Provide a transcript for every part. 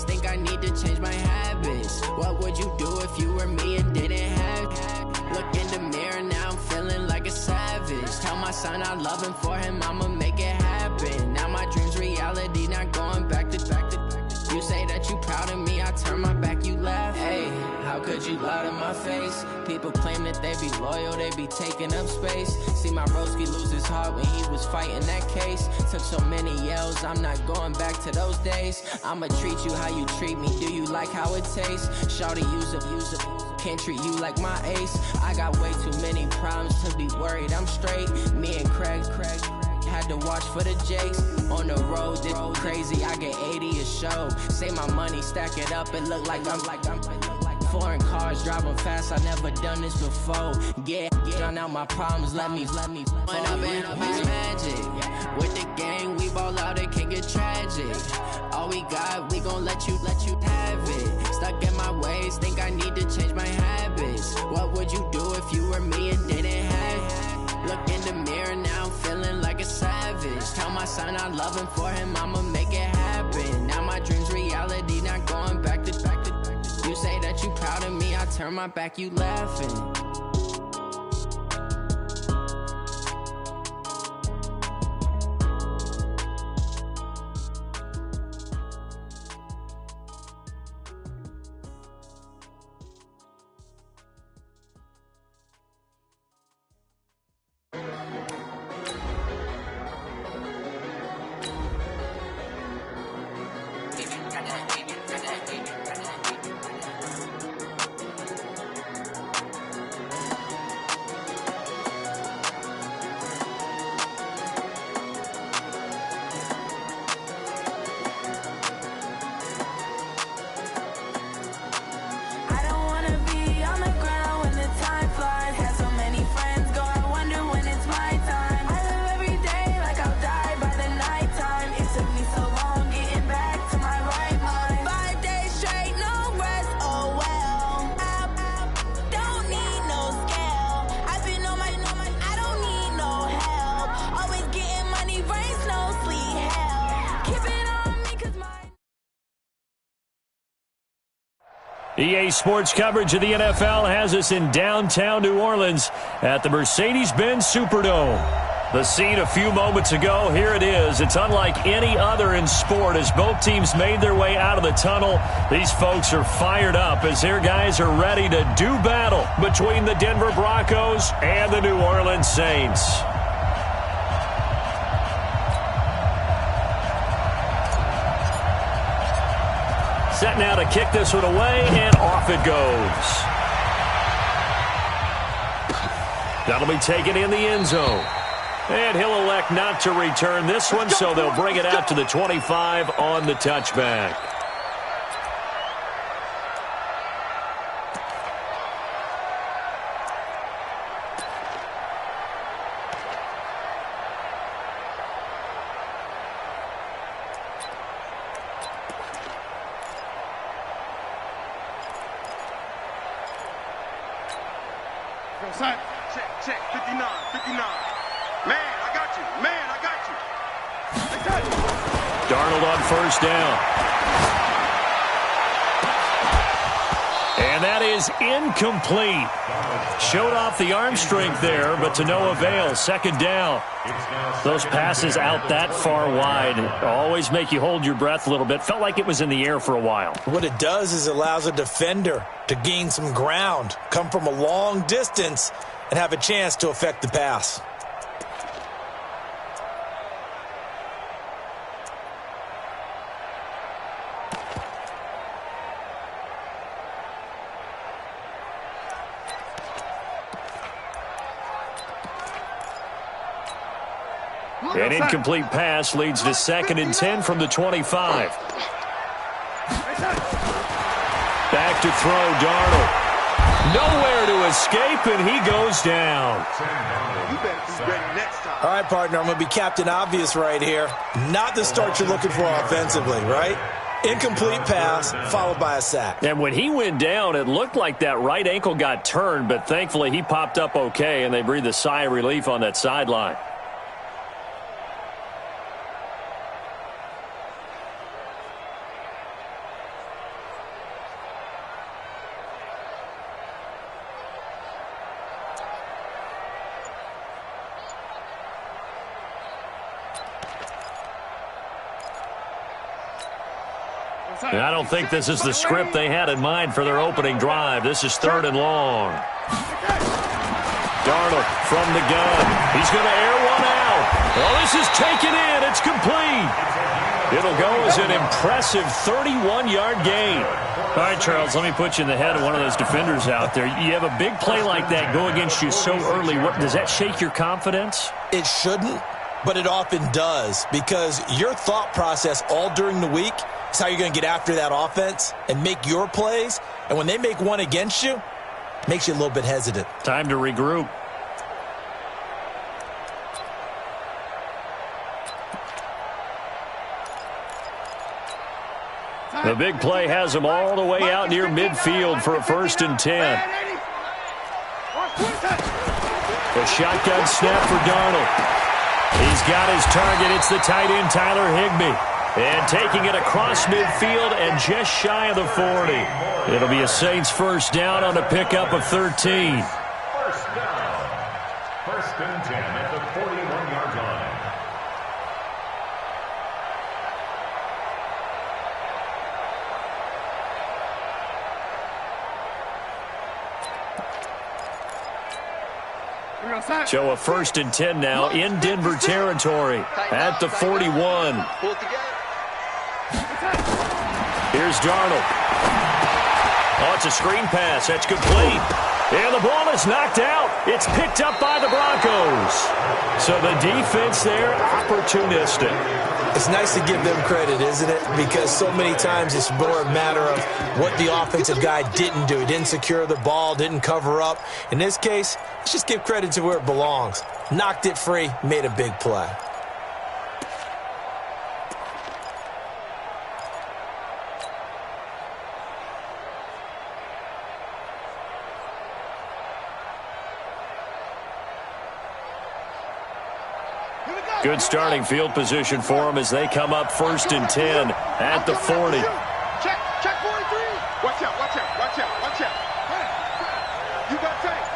ways, think I need to change my habits. What would you do if you were me and didn't have? Look in the mirror, now I'm feeling like a savage. Tell my son I love him, for him I'ma make it happen. Now my dream's reality, not going back to. You say that you proud of me, I turn my back, you laugh. Hey, how could you lie to my face? People claim that they be loyal, they be taking up space. See my broski lose his heart when he was fighting that case. Took so many yells, I'm not going back to those days. I'ma treat you how you treat me, do you like how it tastes? Shawty, use up, can't treat you like my ace. I got way too many problems to be worried, I'm straight. Me and Craig had to watch for the Jakes. On the road, this crazy, I get 80 a show. Say my money, stack it up, it look like I'm foreign cars, driving fast, I never done this before. Yeah, drown out my problems, let me When up and up is magic. With the gang, we ball out, it can get tragic. All we got, we gon' let you have it. Stuck in my ways, think I need to change my habits. What would you do if you were me and didn't have? Look in the mirror, now I'm feeling like a savage. Tell my son I love him, for him I'ma make it happen. Now my dream's reality, not going back to. You say that you proud of me, I turn my back, you laughing. EA Sports coverage of the NFL has us in downtown New Orleans at the Mercedes-Benz Superdome. The scene a few moments ago, here it is. It's unlike any other in sport as both teams made their way out of the tunnel. These folks are fired up as their guys are ready to do battle between the Denver Broncos and the New Orleans Saints. Set now to kick this one away, and off it goes. That'll be taken in the end zone. And he'll elect not to return this one, so they'll bring it out to the 25 on the touchback. Check, 59. Man, I got you. Darnold on first down. And that is incomplete. Showed off the arm strength there, but to no avail. Second down. Those passes out that far wide always make you hold your breath a little bit. Felt like it was in the air for a while. What it does is it allows a defender to gain some ground, come from a long distance, and have a chance to affect the pass. An incomplete pass leads to 2nd and 10 from the 25. Back to throw, Darnold. Nowhere to escape, and he goes down. All right, partner, I'm going to be Captain Obvious right here. Not the start you're looking for offensively, right? Incomplete pass, followed by a sack. And when he went down, it looked like that right ankle got turned, but thankfully he popped up okay, and they breathed a sigh of relief on that sideline. And I don't think this is the script they had in mind for their opening drive. This is 3rd and long. Darnold from the gun. He's going to air one out. Well, this is taken in. It's complete. It'll go as an impressive 31-yard gain. All right, Charles, let me put you in the head of one of those defenders out there. You have a big play like that go against you so early. Does that shake your confidence? It shouldn't, but it often does, because your thought process all during the week is how you're going to get after that offense and make your plays. And when they make one against you, it makes you a little bit hesitant. Time to regroup. The big play has them all the way out near midfield for a 1st and 10. The shotgun snap for Darnold. He's got his target. It's the tight end, Tyler Higbee. And taking it across midfield and just shy of the 40. It'll be a Saints 1st down on a pickup of 13. 1st down. 1st and 10 at the 41-yard line. So a 1st and 10 now in Denver territory at the 41. Here's Darnold. Oh, it's a screen pass. That's complete. And the ball is knocked out. It's picked up by the Broncos. So the defense there, opportunistic. It's nice to give them credit, isn't it? Because so many times it's more a matter of what the offensive guy didn't do. He didn't secure the ball, didn't cover up. In this case, let's just give credit to where it belongs. Knocked it free, made a big play. Good starting field position for them as they come up 1st and 10 at the 40. Check 43. Watch out, watch out, watch out, watch out. You got tape.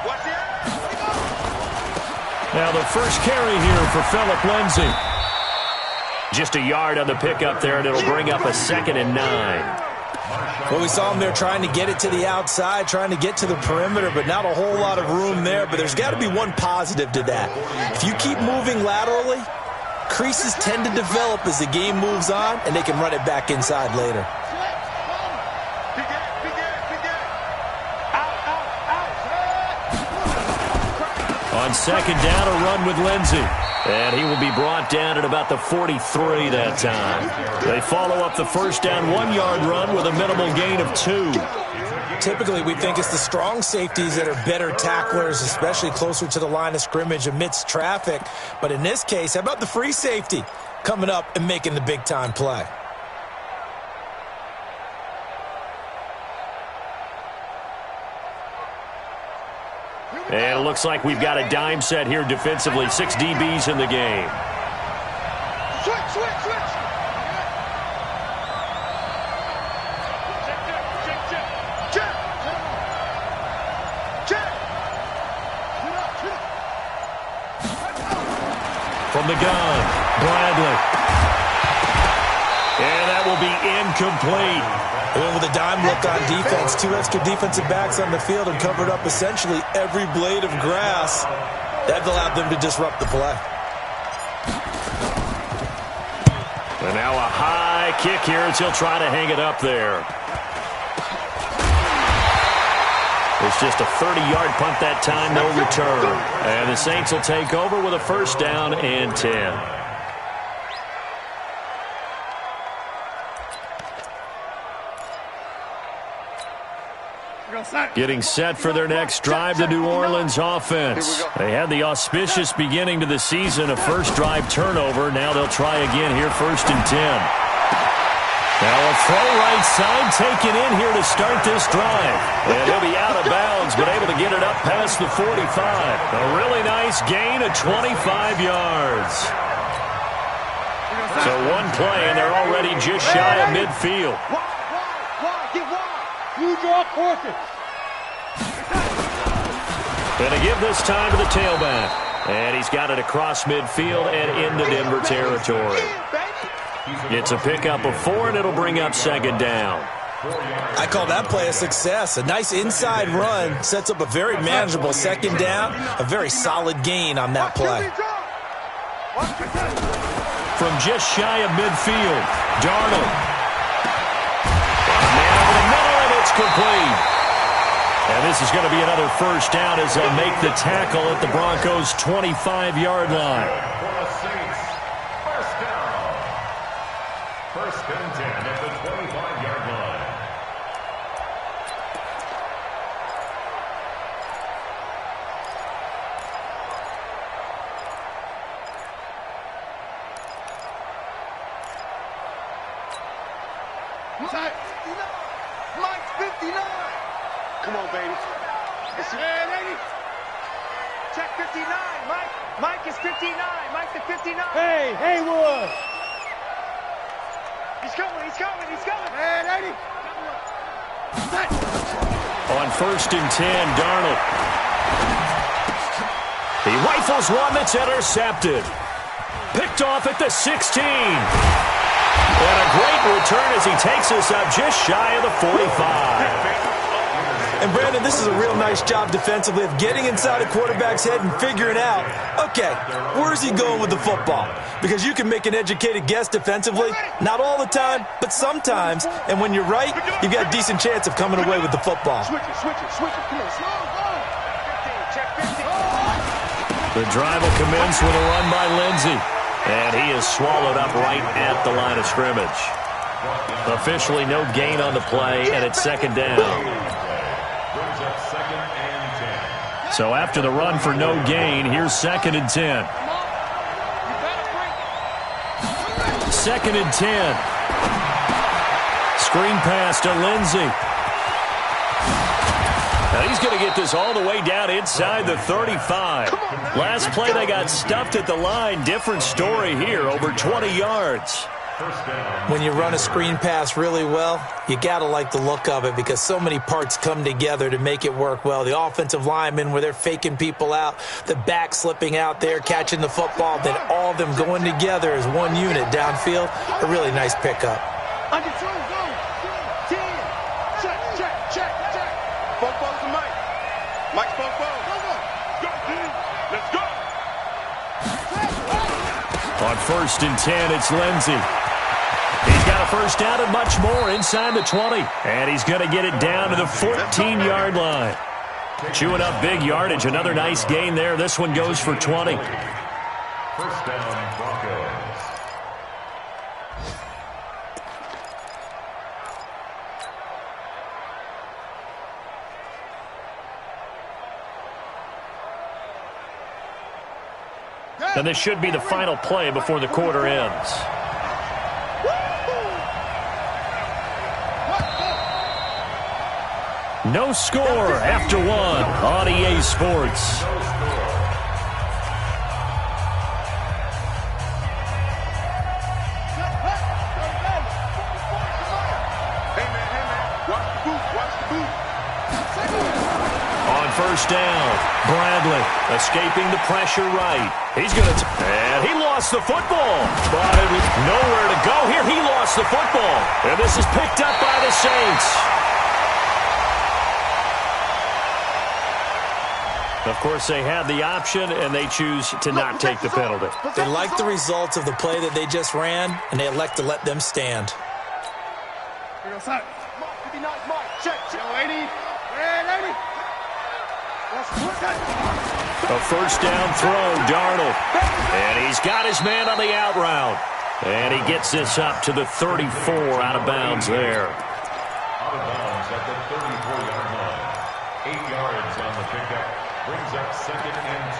Watch out. Now the first carry here for Phillip Lindsay. Just a yard on the pickup there, and it'll bring up a 2nd and 9. Well, we saw him there trying to get it to the outside, trying to get to the perimeter, but not a whole lot of room there. But there's got to be one positive to that. If you keep moving laterally, creases tend to develop as the game moves on, and they can run it back inside later. On 2nd down, a run with Lindsay. And he will be brought down at about the 43 that time. They follow up the 1st down 1-yard run with a minimal gain of 2. Typically, we think it's the strong safeties that are better tacklers, especially closer to the line of scrimmage amidst traffic. But in this case, how about the free safety coming up and making the big-time play? And it looks like we've got a dime set here defensively. 6 DBs in the game. Switch. From the gun, Bradley. And that will be incomplete. And with a dime look on defense, 2 extra defensive backs on the field and covered up essentially every blade of grass. That allowed them to disrupt the play. And now a high kick here as he'll try to hang it up there. It's just a 30-yard punt that time, no return. And the Saints will take over with a 1st down and 10. Getting set for their next drive, the New Orleans offense. They had the auspicious beginning to the season, a first drive turnover. Now they'll try again here, 1st and 10. Now a throw right side taken in here to start this drive. And he'll be out of bounds, but able to get it up past the 45. A really nice gain of 25 yards. So one play, and they're already just shy of midfield. Get wide. You draw forces. Going to give this time to the tailback. And he's got it across midfield and into Denver territory. It's a pickup of 4, and it'll bring up second down. I call that play a success. A nice inside run sets up a very manageable second down, a very solid gain on that play. From just shy of midfield, Darnold. Man over the middle, and it's complete. And this is going to be another first down as they'll make the tackle at the Broncos' 25-yard line. First down. First and 10 at the 25-yard line. Mike's 59. Come on, baby. Hey, lady. Check 59. Mike is 59. Mike's the 59. Hey, Haywood. He's coming. Hey, lady. On first and 10, Darnold. He rifles one that's intercepted. Picked off at the 16. And a great return as he takes us up just shy of the 45. And, Brandon, this is a real nice job defensively of getting inside a quarterback's head and figuring out, okay, where's he going with the football? Because you can make an educated guess defensively, not all the time, but sometimes. And when you're right, you've got a decent chance of coming away with the football. Switch it. Come on, slow. 15, check 15. The drive will commence with a run by Lindsey. And he is swallowed up right at the line of scrimmage. Officially no gain on the play, and it's second down. So after the run for no gain, here's second and 10. Second and 10. Screen pass to Lindsey. Now he's going to get this all the way down inside the 35. Last play they got stuffed at the line. Different story here, over 20 yards. When you run a screen pass really well, you got to like the look of it because so many parts come together to make it work well. The offensive linemen where they're faking people out, the back slipping out there, catching the football, then all of them going together as one unit downfield. A really nice pickup. Under 2, go. 10. Check. Both balls to Mike. Mike's both balls. Go, team. Let's go. On first and 10, it's Lindsey. He's got a first down and much more inside the 20. And he's going to get it down to the 14-yard line. Chewing up big yardage. Another nice gain there. This one goes for 20. First down, Broncos. And this should be the final play before the quarter ends. No score after one on EA Sports. Hey, man. Watch the boot. On first down, Bradley escaping the pressure right. He's going to, and he lost the football. But it was nowhere to go here. He lost the football. And this is picked up by the Saints. Of course, they have the option, and they choose to not take the penalty. They like the results of the play that they just ran, and they elect to let them stand. Here goes Mike. 59, Mike. Check. Lady. Hey, lady. A first down throw, Darnold. And he's got his man on the out route. And he gets this up to the 34 out of bounds there. Out of bounds at the 34-yard line. 8 yards on the pickup. Brings up second and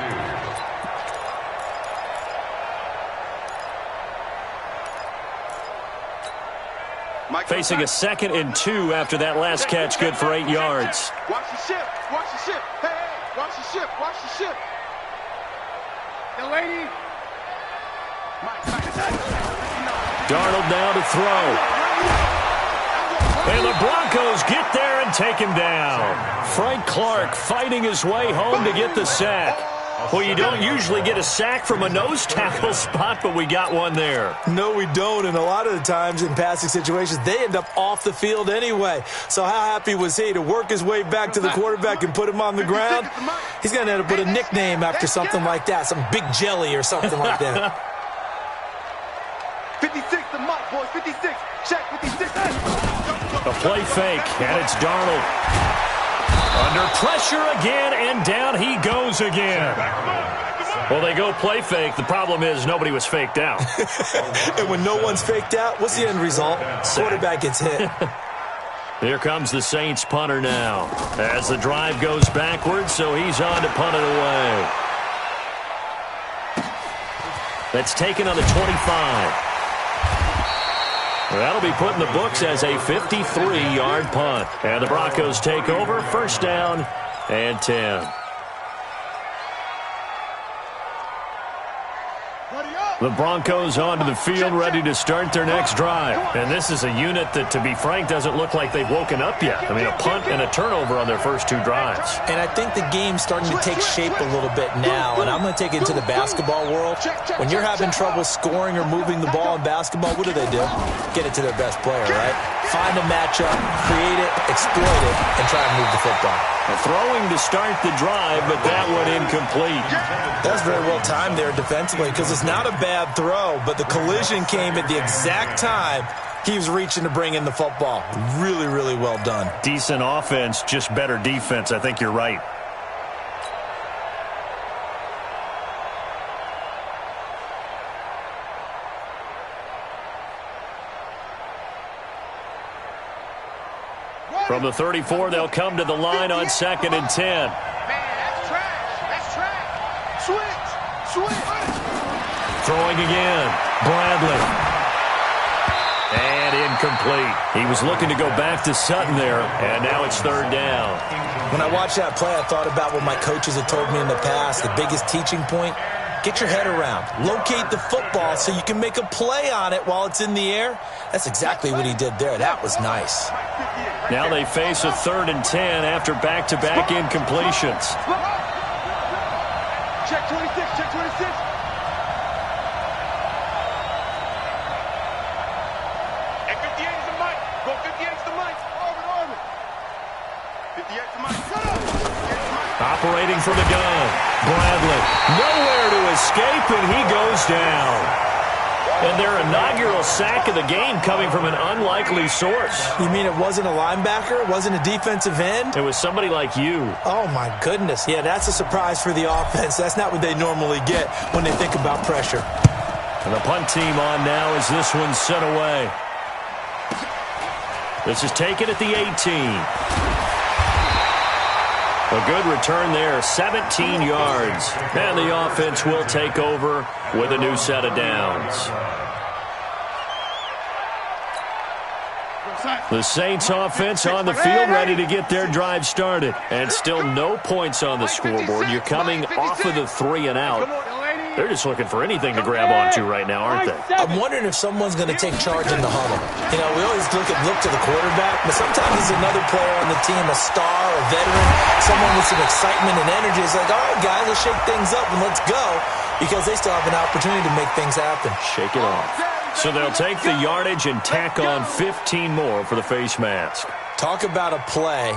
2. Mike Facing a second and 2 after that last catch, good for 8 yards. Watch the ship. Hey, watch the ship. The lady. Darnold now to throw. And the Broncos get there and take him down. Frank Clark fighting his way home to get the sack. Well, you don't usually get a sack from a nose tackle spot, but we got one there. No, we don't, and a lot of the times in passing situations, they end up off the field anyway. So how happy was he to work his way back to the quarterback and put him on the ground? He's going to end up with a nickname after something like that, some Big Jelly or something like that. 56 to Mike, boys, 56. Check, 56. A play fake, and it's Darnold. Under pressure again, and down he goes again. Well, they go play fake. The problem is nobody was faked out. And when no one's faked out, what's the end result? Quarterback gets hit. Here comes the Saints punter now. As the drive goes backwards, so he's on to punt it away. That's taken on the 25. That'll be put in the books as a 53-yard punt. And the Broncos take over, first down and 10. The Broncos onto the field, ready to start their next drive. And this is a unit that, to be frank, doesn't look like they've woken up yet. I mean, a punt and a turnover on their first two drives. And I think the game's starting to take shape a little bit now. And I'm going to take it into the basketball world. When you're having trouble scoring or moving the ball in basketball, what do? Get it to their best player, right? Find a matchup, create it, exploit it, and try and move the football. Throwing to start the drive, but that one incomplete. That's very well timed there defensively because it's not a bad throw, but the collision came at the exact time he was reaching to bring in the football. Really, really well done. Decent offense, just better defense. I think you're right. From the 34, they'll come to the line on 2nd and 10. Man, that's trash. That's trash. Switch. Throwing again. Bradley. And incomplete. He was looking to go back to Sutton there, and now it's 3rd down. When I watched that play, I thought about what my coaches had told me in the past. The biggest teaching point, get your head around. Locate the football so you can make a play on it while it's in the air. That's exactly what he did there. That was nice. Now they face a 3rd and 10 after back-to-back incompletions. Check 26, check 26. And 58 is the mic. Go 58 is the mic. Orbit. 58 is the mic. Operating from the gun. Bradley. Nowhere to escape, and he goes down. And their inaugural sack of the game coming from an unlikely source. You mean it wasn't a linebacker? It wasn't a defensive end? It was somebody like you. Oh, my goodness. Yeah, that's a surprise for the offense. That's not what they normally get when they think about pressure. And the punt team on now as this one's sent away. This is taken at the 18. A good return there, 17 yards. And the offense will take over with a new set of downs. The Saints offense on the field ready to get their drive started. And still no points on the scoreboard. You're coming off of the 3 and out. They're just looking for anything to grab onto right now, aren't they? I'm wondering if someone's going to take charge in the huddle. You know, we always look to the quarterback, but sometimes there's another player on the team, a star, a veteran, someone with some excitement and energy. It's like, all right, guys, let's shake things up and let's go, because they still have an opportunity to make things happen. Shake it off. So they'll take the yardage and tack on 15 more for the face mask. Talk about a play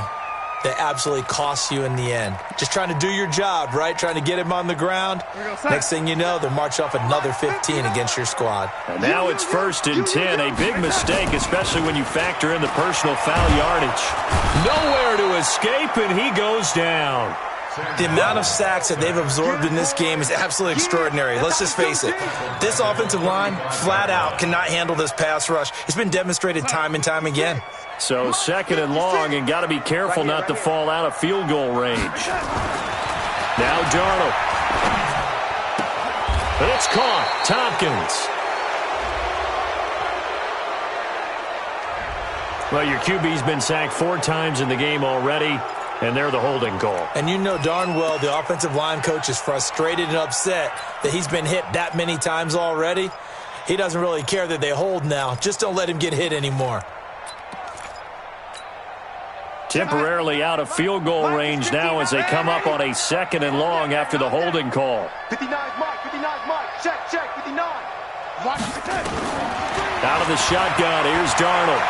that absolutely costs you in the end. Just trying to do your job, right? Trying to get him on the ground. Next thing you know, they'll march off another 15 against your squad. And now it's 1st and 10. A big mistake, especially when you factor in the personal foul yardage. Nowhere to escape, and he goes down. The amount of sacks that they've absorbed in this game is absolutely extraordinary. Let's just face it. This offensive line, flat out, cannot handle this pass rush. It's been demonstrated time and time again. So 2nd and long, and got to be careful not to fall out of field goal range. Now Darnold. And it's caught. Tompkins. Well, your QB's been sacked 4 times in the game already, and they're the holding call. And you know darn well the offensive line coach is frustrated and upset that he's been hit that many times already. He doesn't really care that they hold now. Just don't let him get hit anymore. Temporarily out of field goal range now as they come up on a 2nd and long after the holding call. 59 Mike, 59 Mike, check, 59. Out of the shotgun, here's Darnold.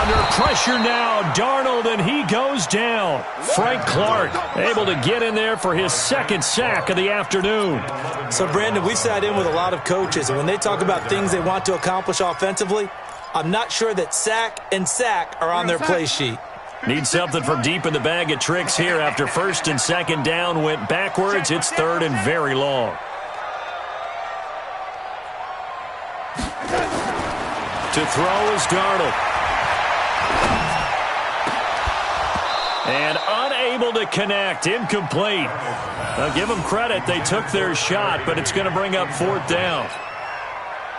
Under pressure now, Darnold, and he goes down. Frank Clark able to get in there for his 2nd sack of the afternoon. So, Brandon, we sat in with a lot of coaches, and when they talk about things they want to accomplish offensively, I'm not sure that sack and sack are on their play sheet. Need something from deep in the bag of tricks here after 1st and 2nd down went backwards. It's 3rd and very long. To throw is Darnold. And unable to connect. Incomplete. I'll give them credit. They took their shot, but it's going to bring up 4th down.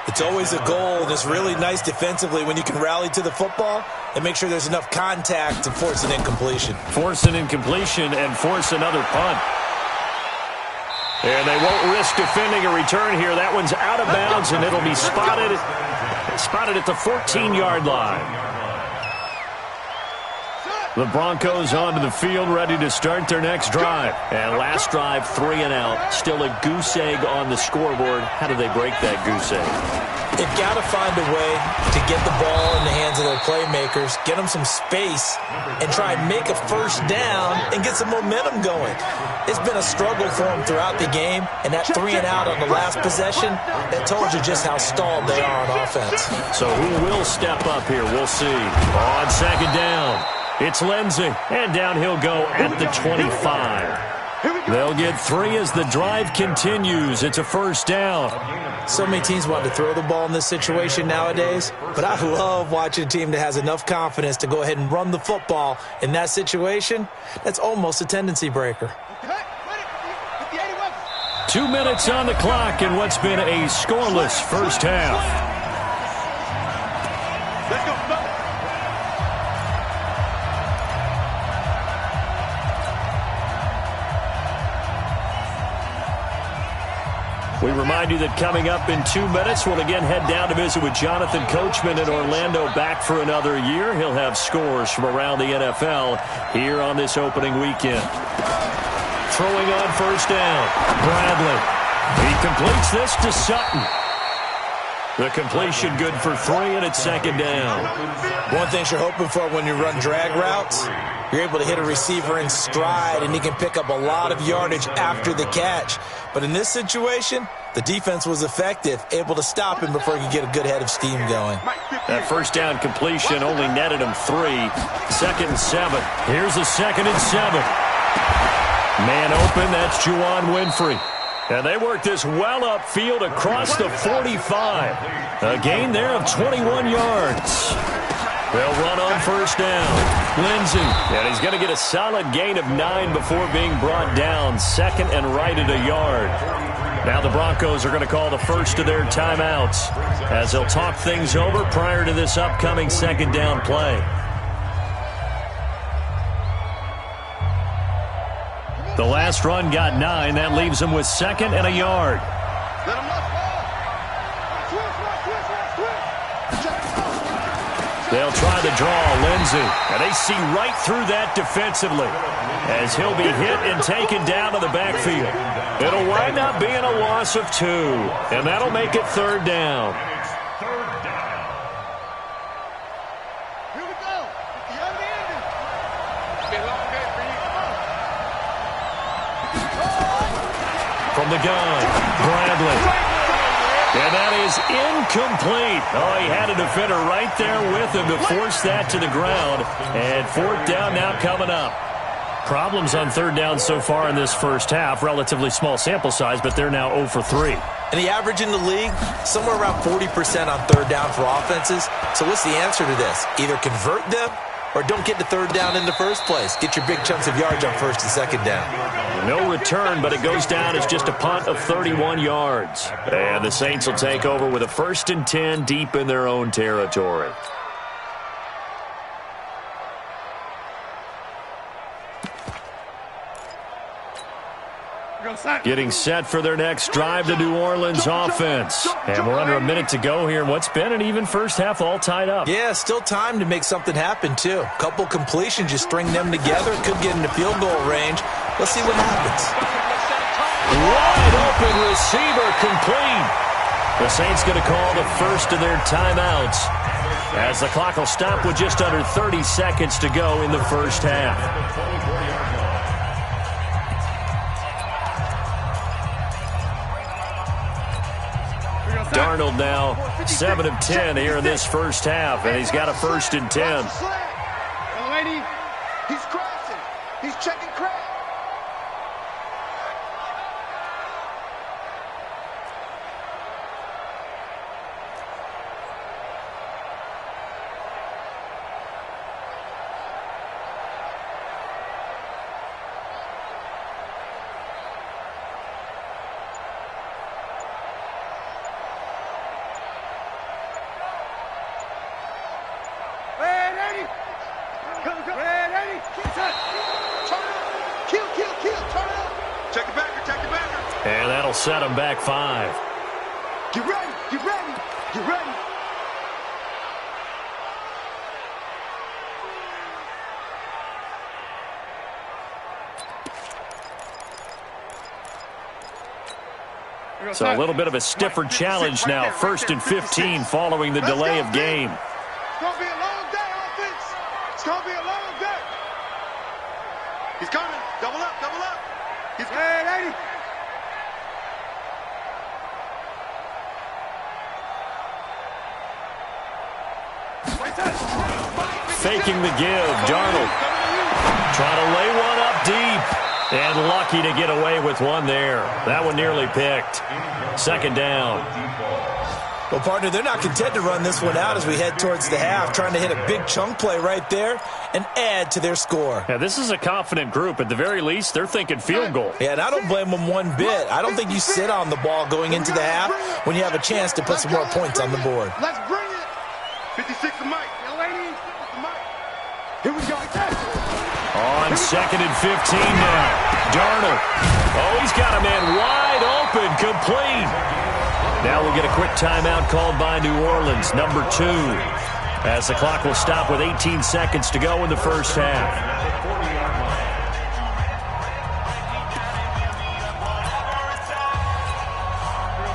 It's always a goal, and it's really nice defensively when you can rally to the football and make sure there's enough contact to force an incompletion. Force an incompletion and force another punt. And they won't risk defending a return here. That one's out of bounds, and it'll be spotted at the 14-yard line. The Broncos onto the field, ready to start their next drive. And last drive, 3 and out. Still a goose egg on the scoreboard. How do they break that goose egg? They've got to find a way to get the ball in the hands of their playmakers, get them some space, and try and make a 1st down and get some momentum going. It's been a struggle for them throughout the game, and that 3 and out on the last possession, that told you just how stalled they are on offense. So who will step up here? We'll see. On 2nd down, it's Lindsey, and down he'll go at the 25. They'll get 3 as the drive continues. It's a 1st down. So many teams want to throw the ball in this situation nowadays, but I love watching a team that has enough confidence to go ahead and run the football in that situation. That's almost a tendency breaker. 2 minutes on the clock in what's been a scoreless 1st half. Let's go. We remind you that coming up in 2 minutes, we'll again head down to visit with Jonathan Coachman in Orlando, back for another year. He'll have scores from around the NFL here on this opening weekend. Throwing on 1st down, Bradley. He completes this to Sutton. The completion good for 3, and it's 2nd down. One thing you're hoping for when you run drag routes, you're able to hit a receiver in stride, and he can pick up a lot of yardage after the catch. But in this situation, the defense was effective, able to stop him before he could get a good head of steam going. That 1st down completion only netted him 3. 2nd and 7. Here's a 2nd and 7. Man open, that's Juwan Winfrey. And they work this well upfield across the 45. A gain there of 21 yards. They'll run on 1st down. Lindsey, and he's going to get a solid gain of 9 before being brought down. 2nd and right at a yard. Now the Broncos are going to call the first of their timeouts as they'll talk things over prior to this upcoming 2nd down play. The last run got 9. That leaves them with 2nd and a yard. They'll try the draw, Lindsey. And they see right through that defensively as he'll be hit and taken down to the backfield. It'll wind up being a loss of 2, and that'll make it 3rd down. Here we go. From the gun, Bradley. And that is incomplete. Oh, he had a defender right there with him to force that to the ground. And 4th down now coming up. Problems on 3rd down so far in this 1st half. Relatively small sample size, but they're now 0 for 3. And the average in the league, somewhere around 40% on 3rd down for offenses. So what's the answer to this? Either convert them or don't get to 3rd down in the first place. Get your big chunks of yards on 1st and 2nd down. No return, but it goes down as just a punt of 31 yards. And the Saints will take over with a 1st and 10 deep in their own territory. Getting set for their next drive, the New Orleans offense. And we're under a minute to go here. What's been an even first half all tied up. Yeah, still time to make something happen, too. Couple completions, you string them together. Could get into field goal range. Let's see what happens. Wide open receiver complete. The Saints going to call the first of their timeouts, as the clock will stop with just under 30 seconds to go in the first half. Darnold now 7 of 10 here in this first half, and he's got a 1st and 10. Young lady, he's crashing. He's checking crash. And that'll set him back 5. Get ready, get ready, get ready. So a little bit of a stiffer challenge now. 1st and 15 following the delay of game. It's going to be a long day, offense. It's going to be a long day. He's coming. Double up, double up. He's ready. Faking the give. Darnold trying to lay one up deep. And lucky to get away with one there. That one nearly picked. 2nd down. Well, partner, they're not content to run this one out as we head towards the half, trying to hit a big chunk play right there and add to their score. Yeah, this is a confident group. At the very least, they're thinking field goal. Yeah, and I don't blame them one bit. I don't think you sit on the ball going into the half when you have a chance to put some more points on the board. Let's bring it. 56 to Mike. Young lady, Mike. Here we go. On 2nd and 15 now. Darnold. Oh, he's got a man wide open, complete. Now we'll get a quick timeout called by New Orleans, number 2, as the clock will stop with 18 seconds to go in the first half.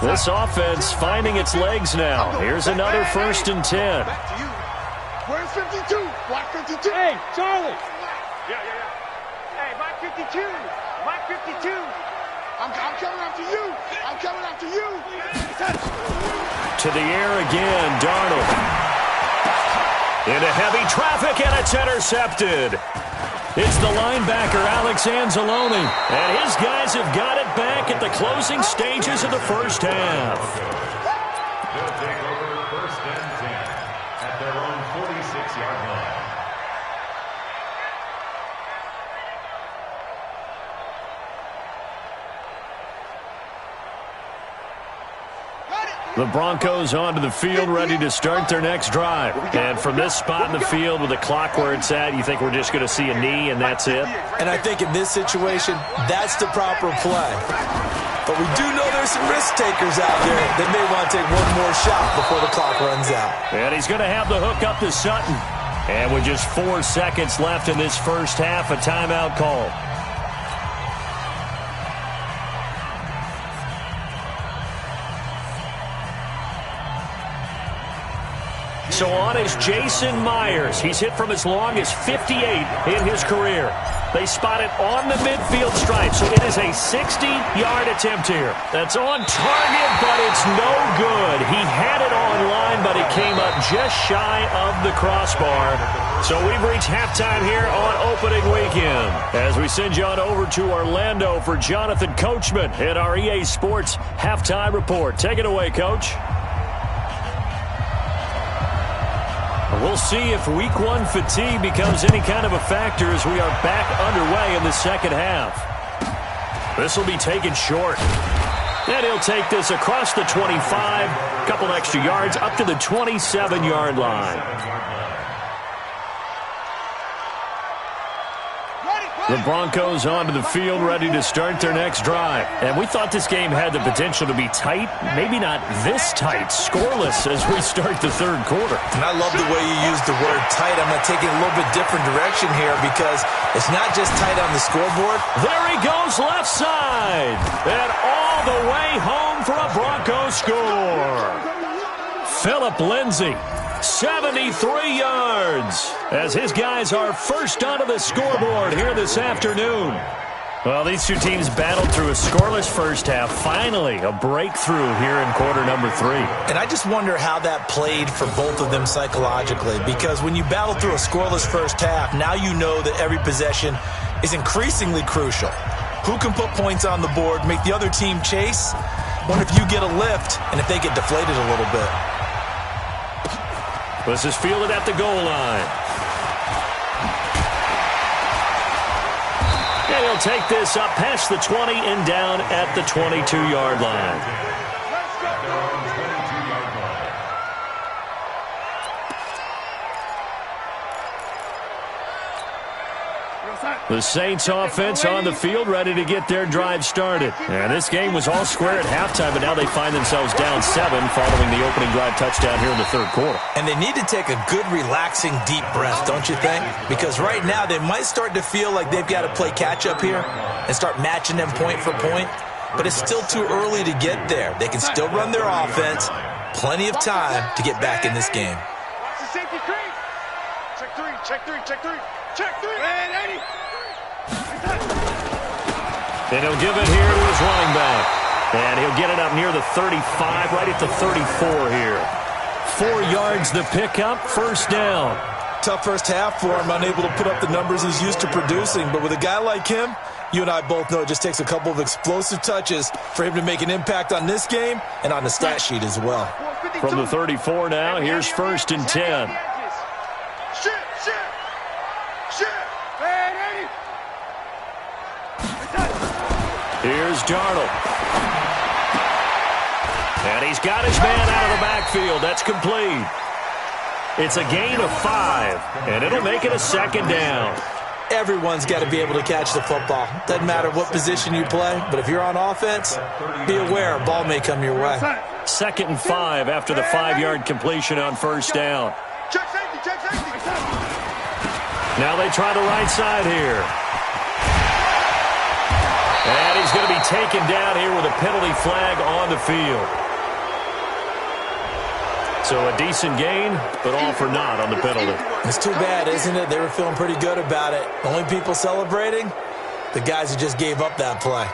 This offense finding its legs now. Here's another 1st and 10. Where's 52? Block 52. Hey, Charlie. Yeah. Hey, Mike 52. Mike 52. I'm coming after you. I'm coming after you. To the air again, Darnold. Into heavy traffic, and it's intercepted. It's the linebacker, Alex Anzalone. And his guys have got it back at the closing stages of the first half. They'll take over 1st and 10 at their own 46-yard line. The Broncos onto the field, ready to start their next drive. And from this spot in the field with the clock where it's at, you think we're just going to see a knee and that's it? And I think in this situation, that's the proper play. But we do know there's some risk takers out there that may want to take one more shot before the clock runs out. And he's going to have the hook up to Sutton. And with just 4 seconds left in this first half, a timeout call. So on is Jason Myers. He's hit from as long as 58 in his career. They spot it on the midfield stripe, so it is a 60-yard attempt here. That's on target, but it's no good. He had it on line, but it came up just shy of the crossbar. So we've reached halftime here on opening weekend. As we send you on over to Orlando for Jonathan Coachman in our EA Sports Halftime Report. Take it away, Coach. We'll see if Week 1 fatigue becomes any kind of a factor as we are back underway in the second half. This will be taken short. And he'll take this across the 25, a couple extra yards, up to the 27-yard line. Ready, The Broncos onto the field, ready to start their next drive. And we thought this game had the potential to be tight, maybe not this tight, scoreless as we start the third quarter. And I love the way you use the word tight. I'm going to take it a little bit different direction here because it's not just tight on the scoreboard. There he goes left side. And all the way home for a Broncos score. Phillip Lindsay. 73 yards as his guys are first onto the scoreboard here this afternoon. Well, these two teams battled through a scoreless first half. Finally, a breakthrough here in quarter number 3. And I just wonder how that played for both of them psychologically, because when you battle through a scoreless first half, now you know that every possession is increasingly crucial. Who can put points on the board, make the other team chase? Wonder if you get a lift and if they get deflated a little bit. This is fielded at the goal line. And he'll take this up past the 20 and down at the 22-yard line. The Saints offense on the field, ready to get their drive started. And this game was all square at halftime, but now they find themselves down 7 following the opening drive touchdown here in the third quarter. And they need to take a good, relaxing, deep breath, don't you think? Because right now they might start to feel like they've got to play catch-up here and start matching them point for point. But it's still too early to get there. They can still run their offense. Plenty of time to get back in this game. Watch the safety creep. Check three, check three, check three, check three. And 80. And he'll give it here to his running back. And he'll get it up near the 35, right at the 34 here. 4 yards the pickup, first down. Tough first half for him, unable to put up the numbers he's used to producing. But with a guy like him, you and I both know it just takes a couple of explosive touches for him to make an impact on this game and on the stat sheet as well. From the 34 now, here's first and 10. Here's Darnold. And he's got his man out of the backfield. That's complete. It's a gain of 5, and it'll make it a second down. Everyone's got to be able to catch the football. Doesn't matter what position you play, but if you're on offense, be aware a ball may come your way. Second and 5 after the 5-yard completion on first down. Check safety, check safety. Now they try the right side here. And he's going to be taken down here with a penalty flag on the field. So a decent gain, but all for naught on the penalty. It's too bad, isn't it? They were feeling pretty good about it. Only people celebrating, the guys who just gave up that play.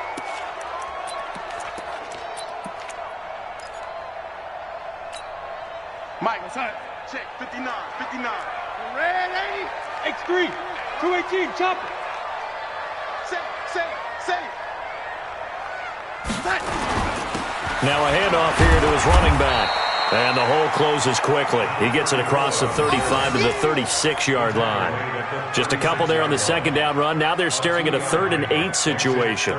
Mike, check 59, 59. Red 80, X3, 218, chopper. Say. Now a handoff here to his running back. And the hole closes quickly. He gets it across the 35 to the 36-yard line. Just a couple there on the second down run. Now they're staring at a 3rd and 8 situation.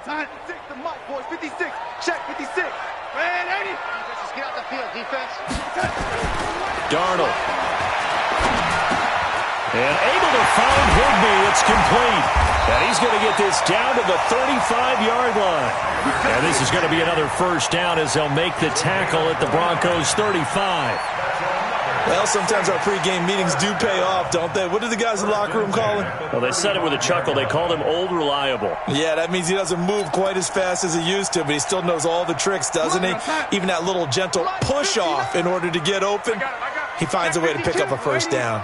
Time 6 to Mike, boys. 56. Check 56. Red 80. Just get out the field, defense. Darnold. And able to find Higbee. It's complete. And he's going to get this down to the 35-yard line. And this is going to be another first down as they'll make the tackle at the Broncos' 35. Well, sometimes our pregame meetings do pay off, don't they? What do the guys in the locker room call him? Well, they said it with a chuckle. They called him Old Reliable. Yeah, that means he doesn't move quite as fast as he used to, but he still knows all the tricks, doesn't he? Even that little gentle push-off in order to get open, he finds a way to pick up a first down.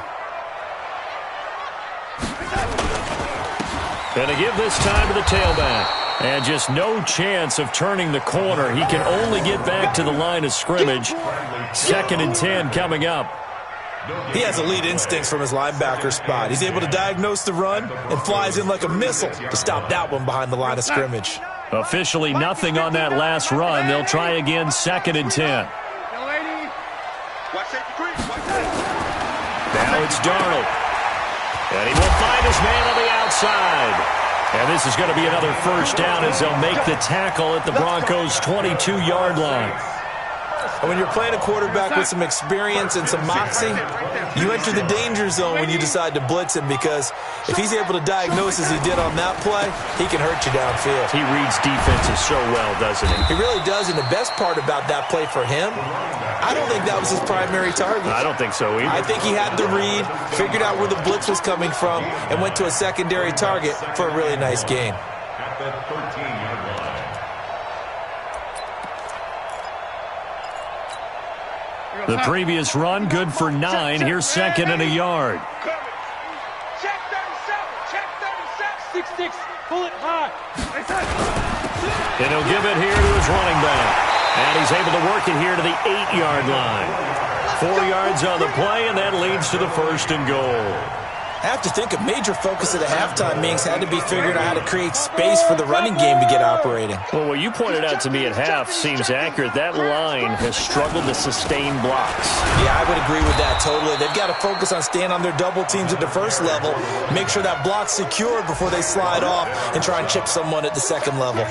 And to give this time to the tailback. And just no chance of turning the corner. He can only get back to the line of scrimmage. 2nd and 10 coming up. He has elite instincts from his linebacker spot. He's able to diagnose the run and flies in like a missile to stop that one behind the line of scrimmage. Officially nothing on that last run. They'll try again 2nd and 10. Now it's Darnold. And he will find his man on the outside. And this is going to be another first down as they'll make the tackle at the Broncos' 22-yard line. And when you're playing a quarterback with some experience and some moxie, you enter the danger zone when you decide to blitz him, because if he's able to diagnose as he did on that play, he can hurt you downfield. He reads defenses so well, doesn't he? He really does, and the best part about that play for him, I don't think that was his primary target. I don't think so either. I think he had the read, figured out where the blitz was coming from, and went to a secondary target for a really nice gain. At the 13-yard line. The previous run, good for 9. Here's second and a yard. Check 37. Check 37. 6-6. Pull it high. And he'll give it here to his running back. And he's able to work it here to the 8-yard line. 4 yards on the play, and that leads to the first and goal. I have to think a major focus of the halftime meetings had to be figuring out how to create space for the running game to get operating. Well, what you pointed out to me at half seems accurate. That line has struggled to sustain blocks. Yeah, I would agree with that totally. They've got to focus on staying on their double teams at the first level, make sure that block's secured before they slide off and try and chip someone at the second level.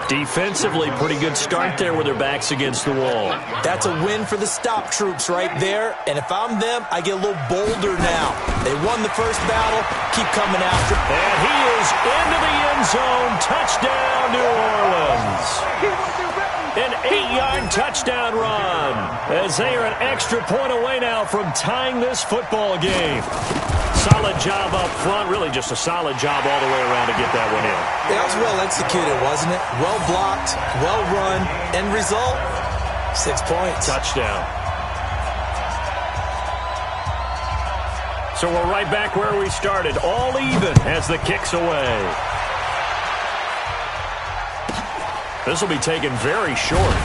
Defensively, pretty good start there with their backs against the wall. That's a win for the stop troops right there, and if I'm them, I get a little bolder now. They won the first battle, keep coming after. And he is into the end zone. Touchdown, New Orleans. An 8-yard touchdown run, as they are an extra point away now from tying this football game. Solid job up front, really just a solid job all the way around to get that one in. That was well executed, wasn't it? Well blocked, well run, end result, 6 points. Touchdown. So we're right back where we started, all even as the kick's away. This will be taken very short.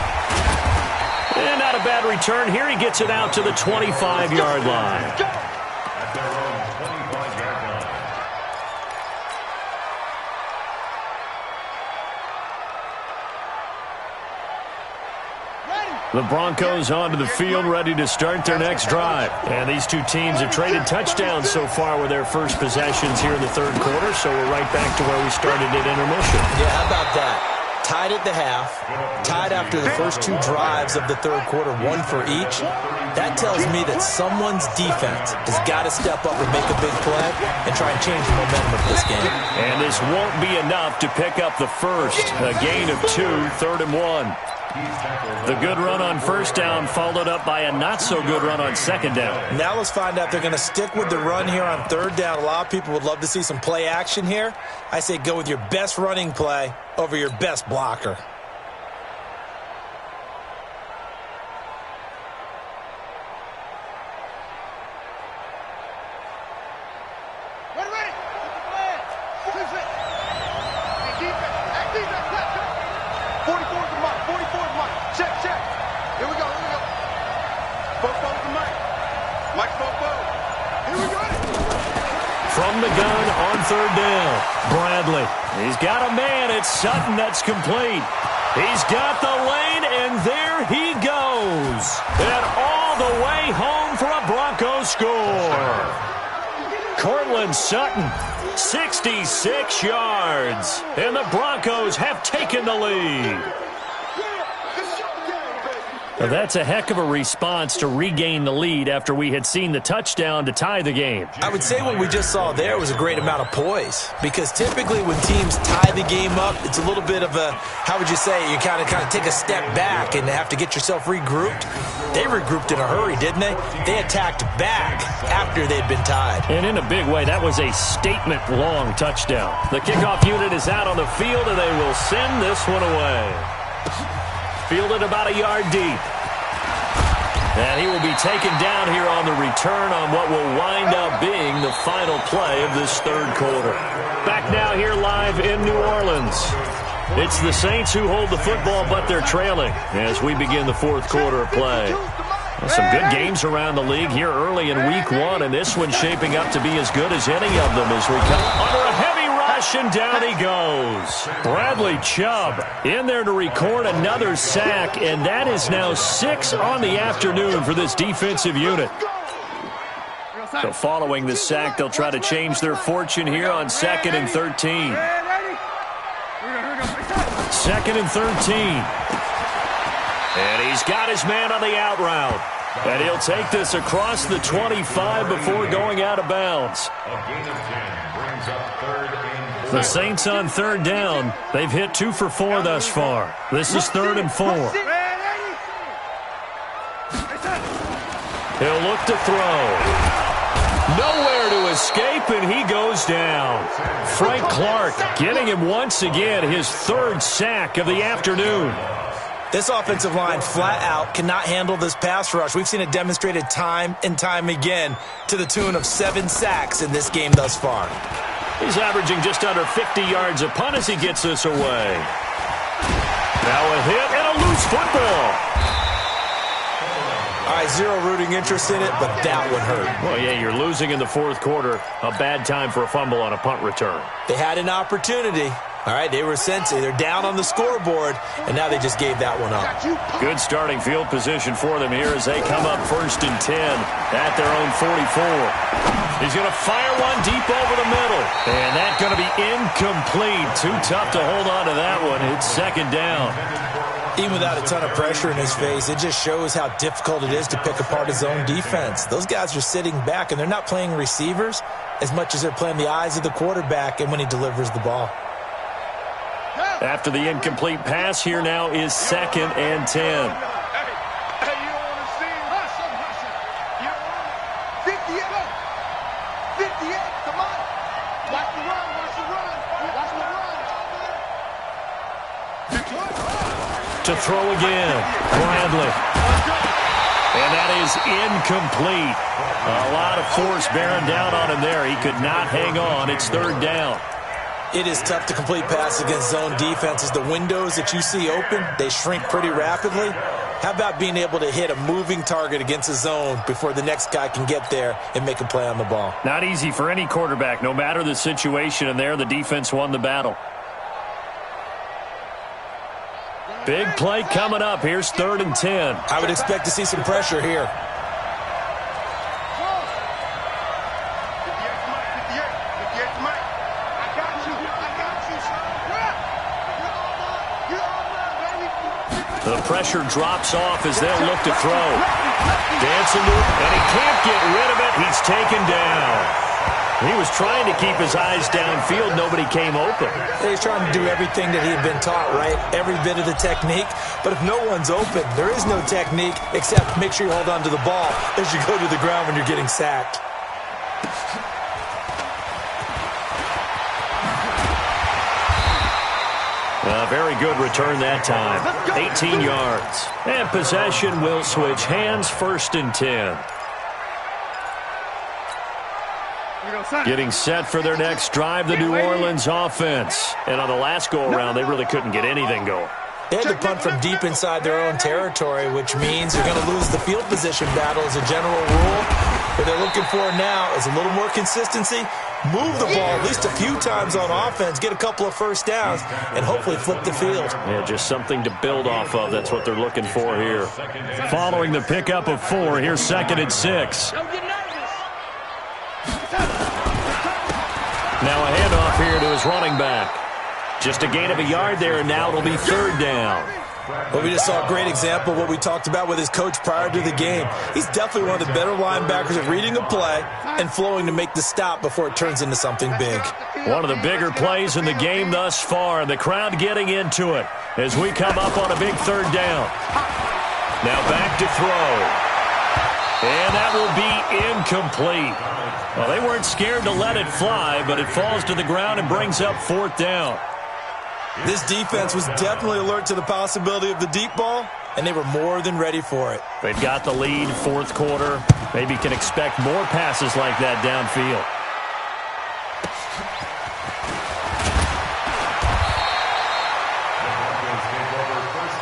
And not a bad return here. He gets it out to the 25-yard line. The Broncos onto the field, ready to start their next drive. And these two teams have traded touchdowns so far with their first possessions here in the third quarter, so we're right back to where we started at intermission. Yeah, how about that? Tied at the half, tied after the first 2 drives of the third quarter, 1 for each. That tells me that someone's defense has got to step up and make a big play and try and change the momentum of this game. And this won't be enough to pick up the first. A gain of 2, 3rd and 1. The good run on first down followed up by a not-so-good run on second down. Now let's find out if they're going to stick with the run here on third down. A lot of people would love to see some play action here. I say go with your best running play over your best blocker. From the gun on third down, Bradley. He's got a man. It's Sutton that's complete. He's got the lane, and there he goes. And all the way home for a Broncos score. Cortland Sutton, 66 yards. And the Broncos have taken the lead. Now that's a heck of a response to regain the lead after we had seen the touchdown to tie the game. I would say what we just saw there was a great amount of poise, because typically when teams tie the game up, it's a little bit of a, how would you say, you kind of take a step back and have to get yourself regrouped. They regrouped in a hurry, didn't they? They attacked back after they'd been tied. And in a big way, that was a statement-long touchdown. The kickoff unit is out on the field, and they will send this one away. Fielded about a yard deep. And he will be taken down here on the return on what will wind up being the final play of this third quarter. Back now here live in New Orleans. It's the Saints who hold the football, but they're trailing as we begin the fourth quarter of play. Well, some good games around the league here early in week 1, and this one's shaping up to be as good as any of them as we come under a heavy rush, and down he goes. Bradley Chubb in there to record another sack, and that is now 6 on the afternoon for this defensive unit. So following the sack, they'll try to change their fortune here on 2nd and 13. 2nd and 13. And he's got his man on the out route. And he'll take this across the 25 before going out of bounds. A gain of 10 brings up 3rd and 4. The Saints on 3rd down. They've hit 2 for 4 thus far. This is 3rd and 4. He'll look to throw. Nowhere to escape, and he goes down. Frank Clark getting him once again, his 3rd sack of the afternoon. This offensive line flat out cannot handle this pass rush. We've seen it demonstrated time and time again to the tune of 7 sacks in this game thus far. He's averaging just under 50 yards a punt as he gets this away. Now a hit and a loose football. All right, zero rooting interest in it, but that would hurt. Well, yeah, you're losing in the 4th quarter. A bad time for a fumble on a punt return. They had an opportunity. All right, they were sensitive. They're down on the scoreboard, and now they just gave that one up. Good starting field position for them here as they come up 1st and 10 at their own 44. He's going to fire one deep over the middle, and that's going to be incomplete. Too tough to hold on to that one. It's 2nd down. Even without a ton of pressure in his face, it just shows how difficult it is to pick apart his own defense. Those guys are sitting back, and they're not playing receivers as much as they're playing the eyes of the quarterback and when he delivers the ball. After the incomplete pass, here now is 2nd and 10. Hey, you don't want to see him. You 58. 58, come on. Watch the run, watch the run. Watch the run. To throw again, Bradley. And that is incomplete. A lot of force bearing down on him there. He could not hang on. It's 3rd down. It is tough to complete passes against zone defenses. The windows that you see open, they shrink pretty rapidly. How about being able to hit a moving target against a zone before the next guy can get there and make a play on the ball? Not easy for any quarterback, no matter the situation, and there the defense won the battle. Big play coming up. Here's 3rd and 10. I would expect to see some pressure here. The pressure drops off as they'll look to throw. Dancing to it, and he can't get rid of it. He's taken down. He was trying to keep his eyes downfield. Nobody came open. He's trying to do everything that he had been taught, right? Every bit of the technique. But if no one's open, there is no technique except make sure you hold on to the ball as you go to the ground when you're getting sacked. A very good return that time. 18 yards. And possession will switch hands. 1st and 10. Getting set for their next drive, the New Orleans offense. And on the last go-around, they really couldn't get anything going. They had to punt from deep inside their own territory, which means they're going to lose the field position battle as a general rule. What they're looking for now is a little more consistency, move the ball at least a few times on offense, get a couple of 1st downs, and hopefully flip the field. Yeah, just something to build off of. That's what they're looking for here. Following the pickup of 4, here's 2nd and 6. Now a handoff here to his running back. Just a gain of a yard there, and now it'll be 3rd down. Well, we just saw a great example of what we talked about with his coach prior to the game. He's definitely one of the better linebackers at reading a play and flowing to make the stop before it turns into something big. One of the bigger plays in the game thus far, and the crowd getting into it as we come up on a big 3rd down. Now back to throw. And that will be incomplete. Well, they weren't scared to let it fly, but it falls to the ground and brings up 4th down. This defense was definitely alert to the possibility of the deep ball, and they were more than ready for it. They've got the lead, 4th quarter. Maybe can expect more passes like that downfield.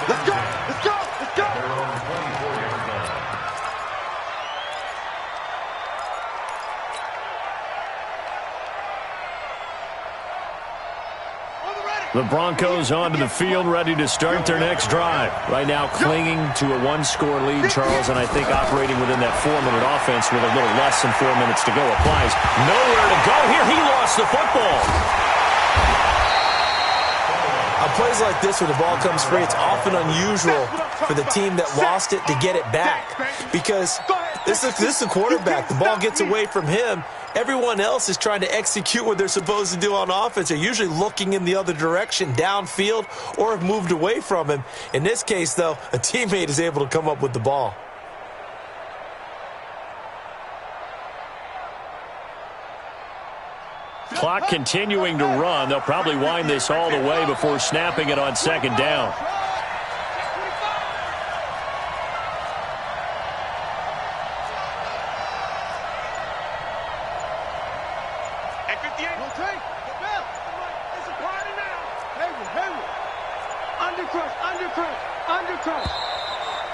Let's go! Let's go! Let's go! The Broncos onto the field, ready to start their next drive. Right now clinging to a 1-score lead, Charles, and I think operating within that 4-minute offense with a little less than 4 minutes to go applies. Nowhere to go here. He lost the football. A plays like this when the ball comes free, it's often unusual for the team that lost it to get it back, because this is the quarterback. The ball gets away from him. Everyone else is trying to execute what they're supposed to do on offense. They're usually looking in the other direction, downfield, or have moved away from him. In this case, though, a teammate is able to come up with the ball. Clock continuing to run. They'll probably wind this all the way before snapping it on second down.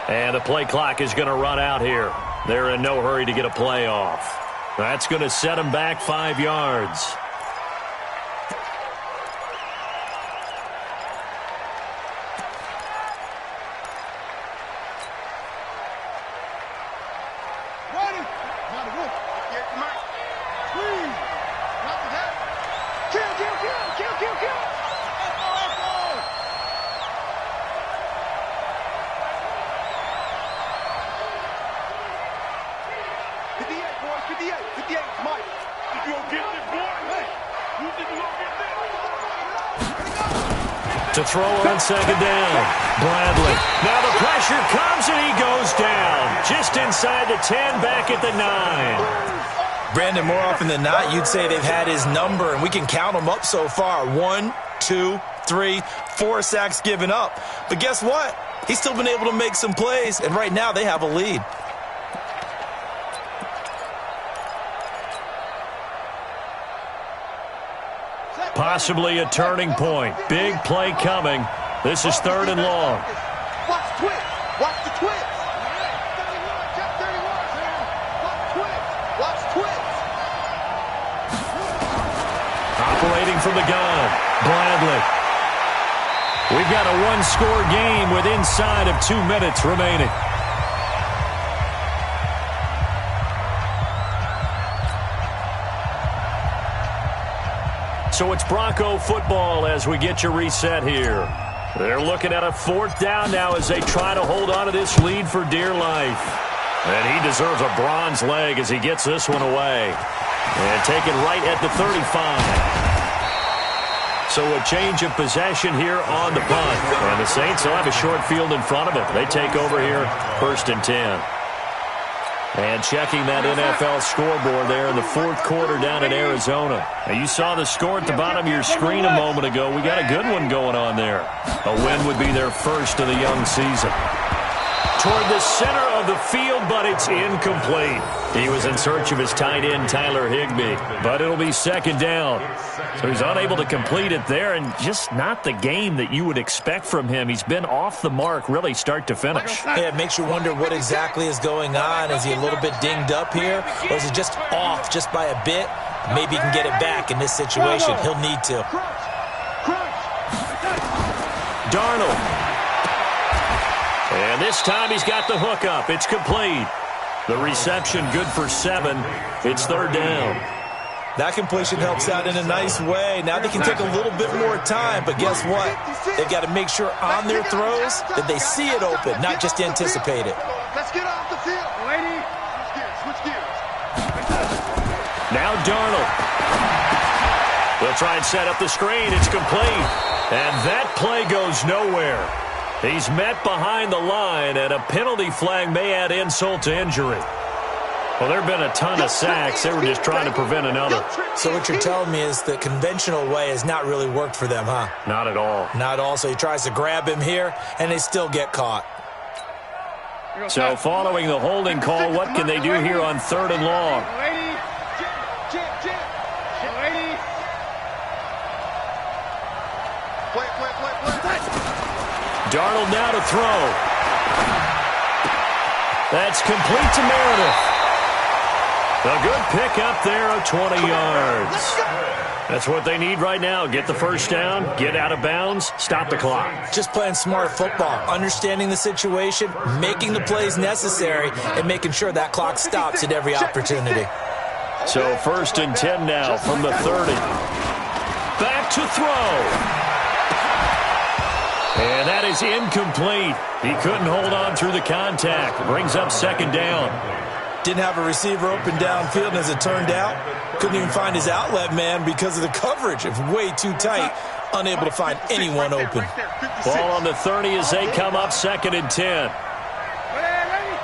And the play clock is going to run out here. They're in no hurry to get a play off. That's going to set them back 5 yards. To throw on second down. Bradley. Now the pressure comes and he goes down. Just inside the 10, back at the 9. Brandon, more often than not, you'd say they've had his number, and we can count them up so far. 1, 2, 3, 4 sacks given up. But guess what? He's still been able to make some plays, and right now they have a lead. Possibly a turning point. Big play coming. This is 3rd and long. Watch twist. Watch the twist. Watch twist. Operating from the gun. Bradley. We've got a one-score game with inside of 2 minutes remaining. So it's Bronco football as we get you reset here. They're looking at a 4th down now as they try to hold on to this lead for dear life. And he deserves a bronze leg as he gets this one away. And taken right at the 35. So a change of possession here on the punt. And the Saints will have a short field in front of them. They take over here, 1st and 10. And checking that NFL scoreboard there in the 4th quarter down in Arizona. Now you saw the score at the bottom of your screen a moment ago. We got a good one going on there. A win would be their first of the young season. Toward the center of the field, but it's incomplete. He was in search of his tight end, Tyler Higbee. But it'll be 2nd down. So he's unable to complete it there, and just not the game that you would expect from him. He's been off the mark, really, start to finish. Yeah, it makes you wonder what exactly is going on. Is he a little bit dinged up here, or is he just off just by a bit? Maybe he can get it back in this situation. He'll need to. Darnold. And this time he's got the hook up. It's complete. The reception good for 7. It's 3rd down. That completion helps out in a nice way. Now they can take a little bit more time, but guess what? They've got to make sure on their throws that they see it open, not just anticipate it. Let's get off the field, lady. Switch gears. Now Darnold. They'll try and set up the screen. It's complete. And that play goes nowhere. He's met behind the line, and a penalty flag may add insult to injury. Well, there have been a ton of sacks. They were just trying to prevent another. So what you're telling me is the conventional way has not really worked for them, huh? Not at all. Not at all. So he tries to grab him here, and they still get caught. So following the holding call, what can they do here on 3rd and long? Darnold now to throw. That's complete to Meredith. A good pickup there of 20 yards. That's what they need right now. Get the first down, get out of bounds, stop the clock. Just playing smart football, understanding the situation, making the plays necessary, and making sure that clock stops at every opportunity. So 1st and 10 now from the 30. Back to throw. And that is incomplete. He couldn't hold on through the contact. Brings up second down. Didn't have a receiver open downfield, and as it turned out, couldn't even find his outlet man because of the coverage. It was way too tight, unable to find anyone open. Ball on the 30 as they come up 2nd and 10. Ready?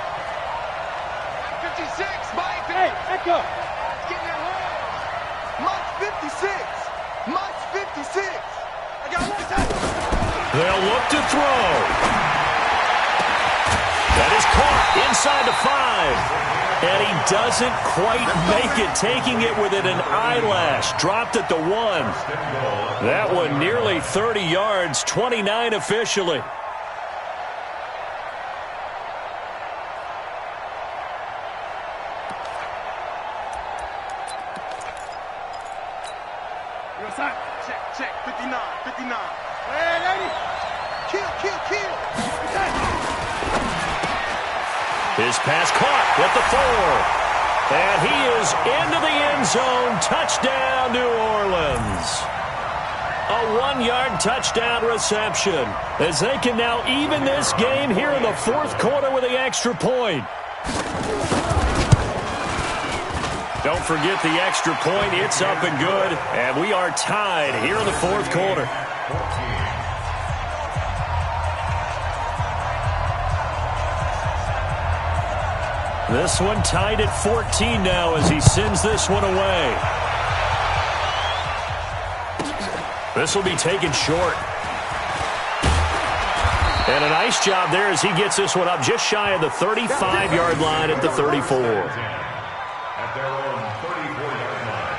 56, Mike. Hey, echo. It's getting that long. Mike's 56. Mike's 56. I got one time. They'll look to throw. That is caught inside the 5. And he doesn't quite make it, taking it within an eyelash. Dropped at the 1. That one nearly 30 yards, 29 officially. Check, 59. Hey, lady. Kill. His pass caught at the 4. And he is into the end zone. Touchdown, New Orleans. A 1-yard touchdown reception as they can now even this game here in the 4th quarter with the extra point. Don't forget the extra point. It's up and good. And we are tied here in the 4th quarter. This one tied at 14 now as he sends this one away. This will be taken short. And a nice job there as he gets this one up just shy of the 35-yard line at the 34. At their own 34-yard line.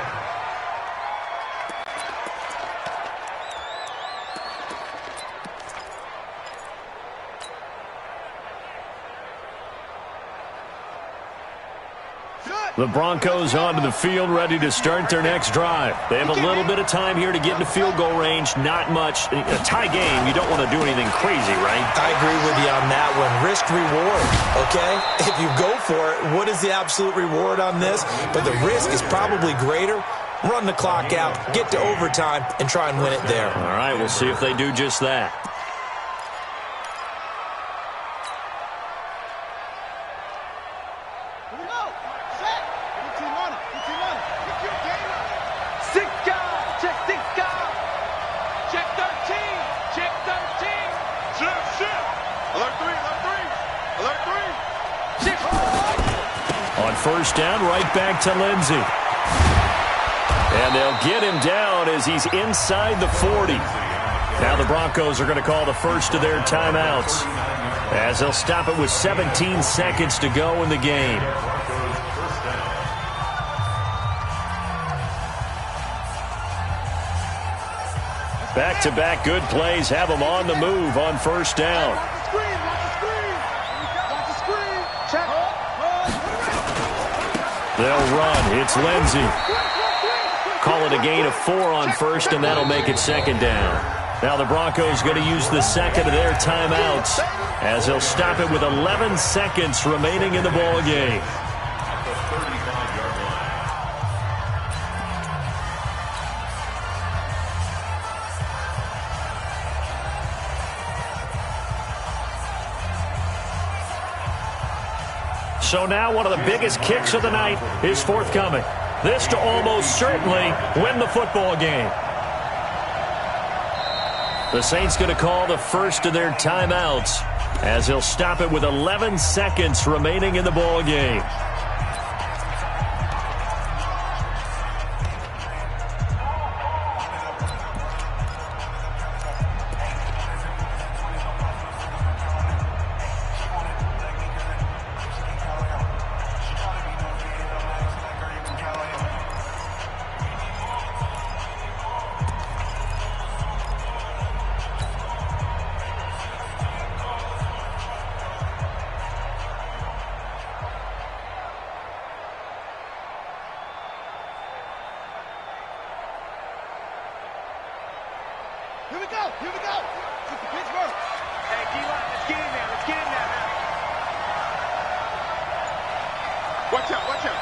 The Broncos onto the field, ready to start their next drive. They have a little bit of time here to get into field goal range. Not much. A tie game, you don't want to do anything crazy, right? I agree with you on that one. Risk reward, okay? If you go for it, what is the absolute reward on this? But the risk is probably greater. Run the clock out, get to overtime, and try and win it there. All right, we'll see if they do just that. First down, right back to Lindsey. And they'll get him down as he's inside the 40. Now the Broncos are going to call the first of their timeouts as they'll stop it with 17 seconds to go in the game. Back-to-back good plays have them on the move on first down. They'll run. It's Lindsey. Call it a gain of 4 on first, and that'll make it second down. Now the Broncos going to use the second of their timeouts as they'll stop it with 11 seconds remaining in the ball game. So now one of the biggest kicks of the night is forthcoming. This to almost certainly win the football game. The Saints going to call the first of their timeouts as they'll stop it with 11 seconds remaining in the ball game. Here we go. It's the Pittsburgh. Hey, D-line, let's get in there now. Watch out. Let's go.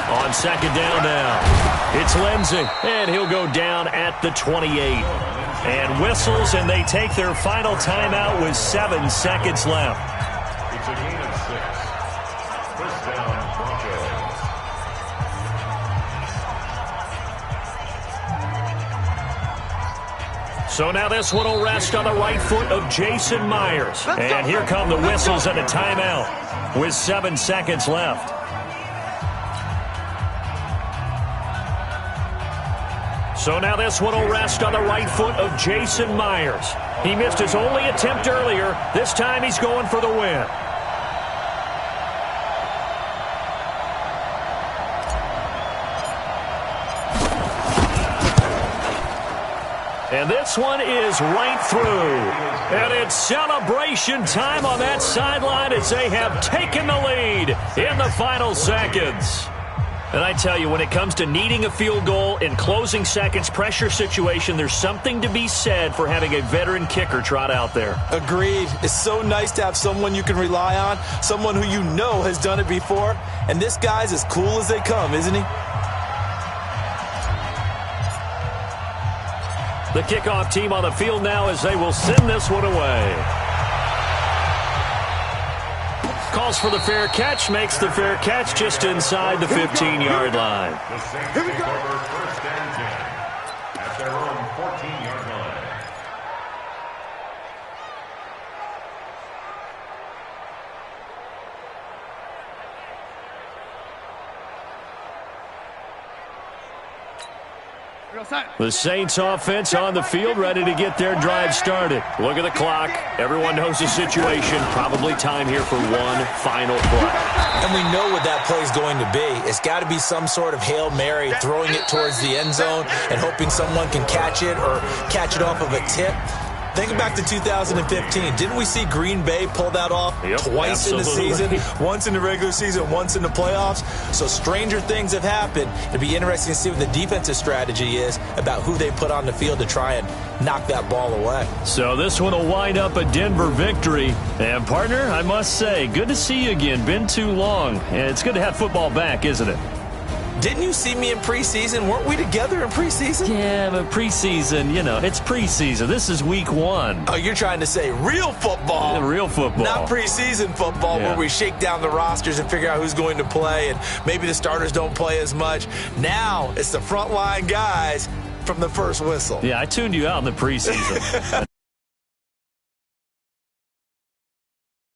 Come on. On second down now, it's Lindsey, and he'll go down at the 28. And whistles, and they take their final timeout with 7 seconds left. It's a gain of 6. First down, Broncos. So now this one will rest on the right foot of Jason Myers. And here come the whistles and a timeout with 7 seconds left. So now this one will rest on the right foot of Jason Myers. He missed his only attempt earlier. This time he's going for the win. And this one is right through. And it's celebration time on that sideline as they have taken the lead in the final seconds. And I tell you, when it comes to needing a field goal in closing seconds, pressure situation, there's something to be said for having a veteran kicker trot out there. Agreed. It's so nice to have someone you can rely on, someone who you know has done it before. And this guy's as cool as they come, isn't he? The kickoff team on the field now as they will send this one away. Calls for the fair catch, makes the fair catch just inside the 15-yard line. The Saints take over first and 10 at their own 14-yard line. The Saints offense on the field, ready to get their drive started. Look at the clock. Everyone knows the situation. Probably time here for one final play. And we know what that play is going to be. It's got to be some sort of Hail Mary, throwing it towards the end zone and hoping someone can catch it or catch it off of a tip. Think back to 2015. Didn't we see Green Bay pull that off twice in the season? Once in the regular season, once in the playoffs. So stranger things have happened. It'd be interesting to see what the defensive strategy is about who they put on the field to try and knock that ball away. So this one will wind up a Denver victory. And, partner, I must say, good to see you again. Been too long. And it's good to have football back, isn't it? Didn't you see me in preseason? Weren't we together in preseason? Yeah, but preseason, you know, it's preseason. This is week 1. Oh, you're trying to say real football. Yeah, real football. Not preseason football where we shake down the rosters and figure out who's going to play and maybe the starters don't play as much. Now it's the frontline guys from the first whistle. Yeah, I tuned you out in the preseason.